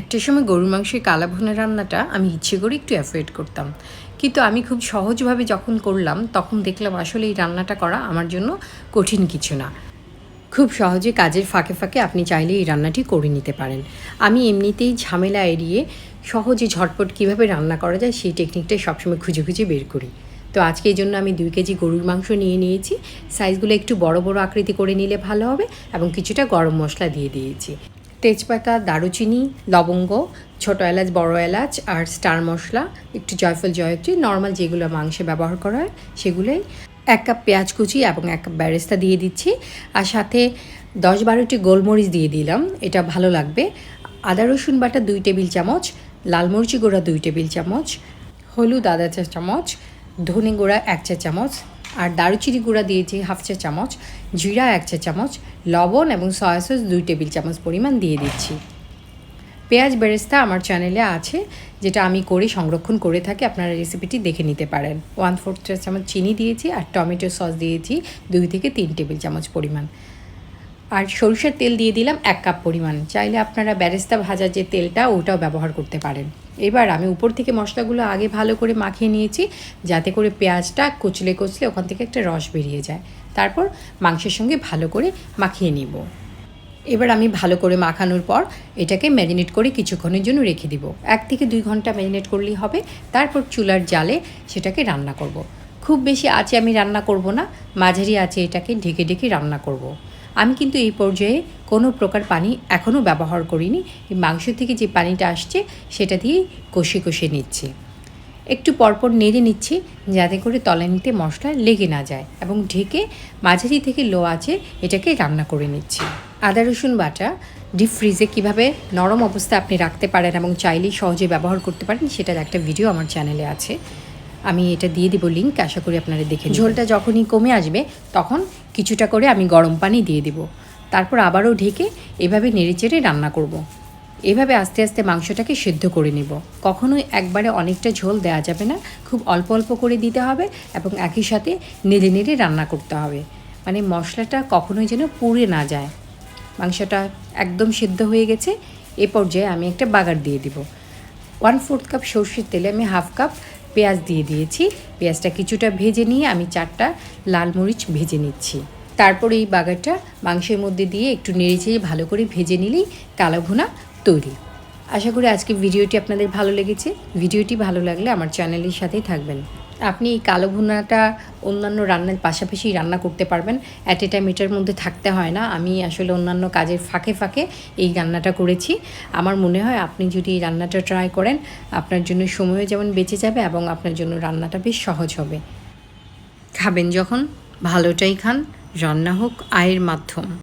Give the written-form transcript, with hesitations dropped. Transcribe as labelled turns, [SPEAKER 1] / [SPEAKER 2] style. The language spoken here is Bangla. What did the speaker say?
[SPEAKER 1] একটা সময় গরুর মাংসের কালা ভুনা রান্নাটা আমি ইচ্ছে করে একটু অ্যাভয়েড করতাম, কিন্তু আমি খুব সহজভাবে যখন করলাম তখন দেখলাম আসলে এই রান্নাটা করা আমার জন্য কঠিন কিছু না। খুব সহজে কাজের ফাঁকে ফাঁকে আপনি চাইলে এই রান্নাটি করে নিতে পারেন। আমি এমনিতেই ঝামেলা এড়িয়ে সহজে ঝটপট কীভাবে রান্না করা যায় সেই টেকনিকটাই সবসময় খুঁজে খুঁজে বের করি। তো আজকে এই জন্য আমি 2 কেজি গরুর মাংস নিয়ে নিয়েছি। সাইজগুলো একটু বড় বড় আকৃতি করে নিলে ভালো হবে, এবং কিছুটা গরম মশলা দিয়ে দিয়েছি। তেজপাতা, দারুচিনি, লবঙ্গ, ছোটো এলাচ, বড় এলাচ আর স্টার মশলা, একটু জয়ফল, জয়ত্রী, নর্মাল যেগুলো মাংসে ব্যবহার করা হয় সেগুলোই। 1 কাপ পেঁয়াজ কুচি এবং 1 কাপ বেরেস্তা দিয়ে দিচ্ছি, আর সাথে 10-12টি গোলমরিচ দিয়ে দিলাম, এটা ভালো লাগবে। আদা রসুন বাটা 2 টেবিল চামচ, লাল মরিচ গুঁড়া 2 টেবিল চামচ, হলুদ আধা চা চামচ, ধনে গুঁড়া 1 চা চামচ, আর দারুচিনি গুঁড়া দিয়েছি 1/2 চা চামচ, জিরা 1 চা চামচ, লবণ এবং সয়া সস 2 টেবিল চামচ পরিমাণ দিয়ে দিচ্ছি। পেঁয়াজ বেরেস্তা আমার চ্যানেলে আছে, যেটা আমি করে সংরক্ষণ করে থাকি, আপনারা রেসিপিটি দেখে নিতে পারেন। 1/4 চা চামচ চিনি দিয়েছি, আর টমেটো সস দিয়েছি 2 থেকে 3 টেবিল চামচ পরিমাণ। আর সরিষার তেল দিয়ে দিলাম 1 কাপ পরিমাণ। চাইলে আপনারা বেরেস্তা ভাজার যে তেলটা ওটাও ব্যবহার করতে পারেন। এবার আমি উপর থেকে মশলাগুলো আগে ভালো করে মাখিয়ে নিয়েছি, যাতে করে পেঁয়াজটা কুচলে কুচলে ওখান থেকে একটা রস বেরিয়ে যায়। তারপর মাংসের সঙ্গে ভালো করে মাখিয়ে নিব। এবার আমি ভালো করে মাখানোর পর এটাকে ম্যারিনেট করে কিছুক্ষণের জন্য রেখে দিব। 1 থেকে 2 ঘন্টা ম্যারিনেট করলেই হবে। তারপর চুলার জালে সেটাকে রান্না করব। খুব বেশি আঁচে আমি রান্না করব না, মাঝারি আঁচে এটাকে ঢেকে ঢেকে রান্না করব। আমি কিন্তু এই পর্যায়ে কোনো প্রকার পানি এখনও ব্যবহার করিনি। এই মাংস থেকে যে পানিটা আসছে সেটা দিয়ে কষে কষে নিচ্ছি। একটু পরপর নেড়ে নিচ্ছি, যাতে করে তলানিতে মশলা লেগে না যায়, এবং ঢেকে মাঝারি থেকে লো আঁচে এটাকে রান্না করে নিচ্ছি। আদা রসুন বাটা ডিপ ফ্রিজে কীভাবে নরম অবস্থায় আপনি রাখতে পারেন এবং চাইলেই সহজে ব্যবহার করতে পারেন, সেটার একটা ভিডিও আমার চ্যানেলে আছে। আমি এটা দিয়ে দিব লিঙ্ক, আশা করি আপনারা দেখে। ঝোলটা যখনই কমে আসবে তখন কিছুটা করে আমি গরম পানি দিয়ে দিব। তারপর আবারও ঢেকে এভাবে নেড়েচেড়ে রান্না করব। এভাবে আস্তে আস্তে মাংসটাকে সিদ্ধ করে নেব। কখনোই একবারে অনেকটা ঝোল দেওয়া যাবে না, খুব অল্প অল্প করে দিতে হবে, এবং একই সাথে নেড়ে নেড়ে রান্না করতে হবে। মানে মশলাটা কখনোই যেন পুড়ে না যায়। মাংসটা একদম সিদ্ধ হয়ে গেছে। এ পর্যায়ে আমি একটা বাগার দিয়ে দিব। 1/4 কাপ সরষের তেলে আমি 1/2 কাপ পেঁয়াজ দিয়ে দিয়েছি। পেঁয়াজটা কিছুটা ভেজে নিয়ে আমি 4টা লাল মরিচ ভেজে নিচ্ছি। তারপর এই বাগারটা মাংসের মধ্যে দিয়ে একটু নেড়েচেড়ে ভালো করে ভেজে নিলেই কালো ভুনা তৈরি। আশা করি আজকে ভিডিওটি আপনাদের ভালো লেগেছে। ভিডিওটি ভালো লাগলে আমার চ্যানেলের সাথেই থাকবেন। আপনি এই কালো ভুনাটা অন্যান্য রান্নার পাশাপাশি রান্না করতে পারবেন। অ্যাট এ টাইম এটার মধ্যে থাকতে হয় না। আমি আসলে অন্যান্য কাজের ফাঁকে ফাঁকে এই রান্নাটা করেছি। আমার মনে হয় আপনি যদি এই রান্নাটা ট্রাই করেন, আপনার জন্য সময়ও যেমন বেঁচে যাবে এবং আপনার জন্য রান্নাটা বেশ সহজ হবে। খাবেন যখন ভালোটাই খান, রান্না হোক আয়ের মাধ্যম।